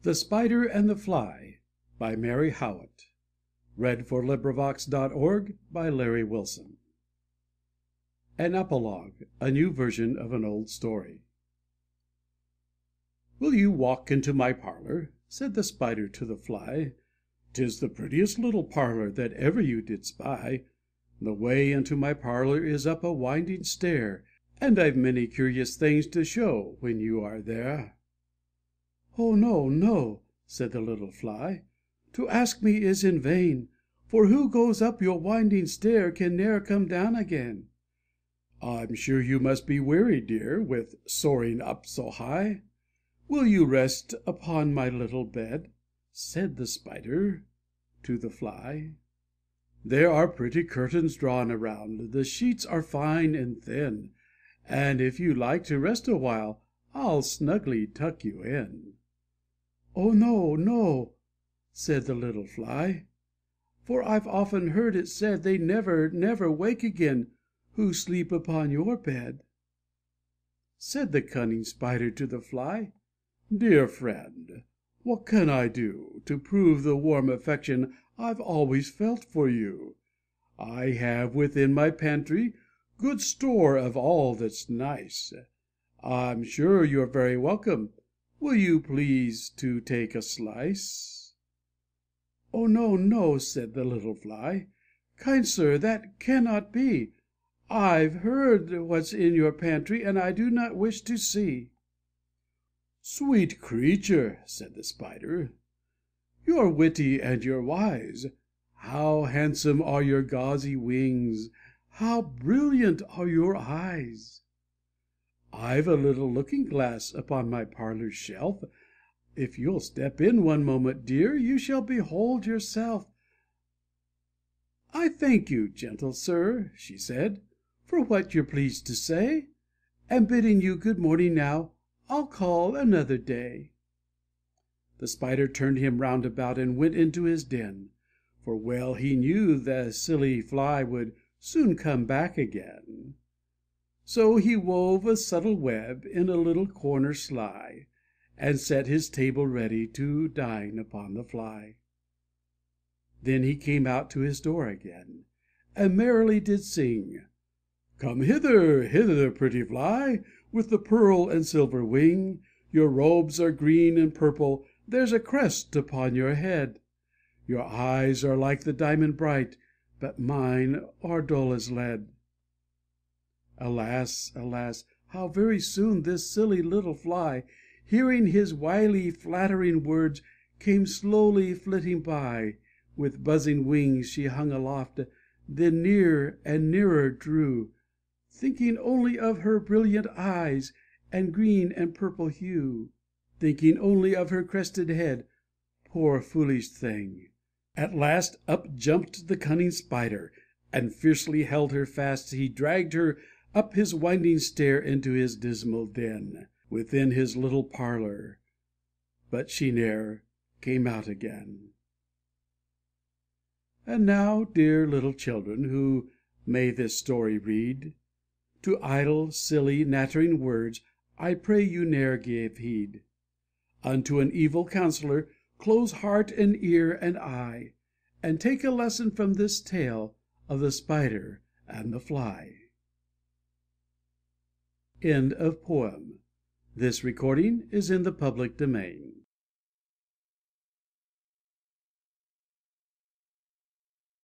THE SPIDER AND THE FLY by Mary Howitt (1865) An Epilogue, a new version of an old story. "Will you walk into my parlor?" said the Spider to the Fly. "'Tis the prettiest little parlor that ever you did spy. The way into my parlor is up a winding stair, and I've many curious things to show when you are there." "Oh, no, no," said the little Fly, "to ask me is in vain, For who goes up your winding stair can ne'er come down again." "I'm sure you must be weary, dear, with soaring up so high. Will you rest upon my little bed?" said the Spider to the Fly. "There are pretty curtains drawn around, the sheets are fine and thin, And if you like to rest awhile, I'll snugly tuck you in." "Oh, no, no," said the little Fly, "for I've often heard it said They never, never wake again who sleep upon your bed." Said the cunning Spider to the Fly, "Dear friend, what can I do To prove the warm affection I've always felt for you? I have within my pantry good store of all that's nice. I'm sure you're very welcome. Will you please to take a slice?" "Oh, no, no," said the little Fly, "kind sir, that cannot be. I've heard what's in your pantry, and I do not wish to see." "Sweet creature," said the Spider, "you're witty and you're wise. How handsome are your gauzy wings! How brilliant are your eyes! I've a little looking glass upon my parlor shelf. If you'll step in one moment, dear, you shall behold yourself." "I thank you, gentle sir," she said, "for what you're pleased to say, And bidding you good morning now, I'll call another day." The Spider turned him round about and went into his den, For well he knew the silly Fly would soon come back again. So he wove a subtle web in a little corner sly, And set his table ready to dine upon the Fly. Then he came out to his door again, and merrily did sing, "Come hither, hither, pretty Fly, with the pearl and silver wing. Your robes are green and purple, there's a crest upon your head. Your eyes are like the diamond bright, but mine are dull as lead." Alas, alas, how very soon this silly little Fly, Hearing his wily flattering words, came slowly flitting by. With buzzing wings she hung aloft, then near and nearer drew, Thinking only of her brilliant eyes and green and purple hue, Thinking only of her crested head, poor foolish thing. At last up jumped the cunning Spider, and fiercely held her fast He dragged her up his winding stair into his dismal den, Within his little parlor, but she ne'er came out again. And now, dear little children, who may this story read, To idle, silly, nattering words I pray you ne'er give heed. Unto an evil counsellor close heart and ear and eye, And take a lesson from this tale of the Spider and the Fly. End of poem. This recording is in the public domain.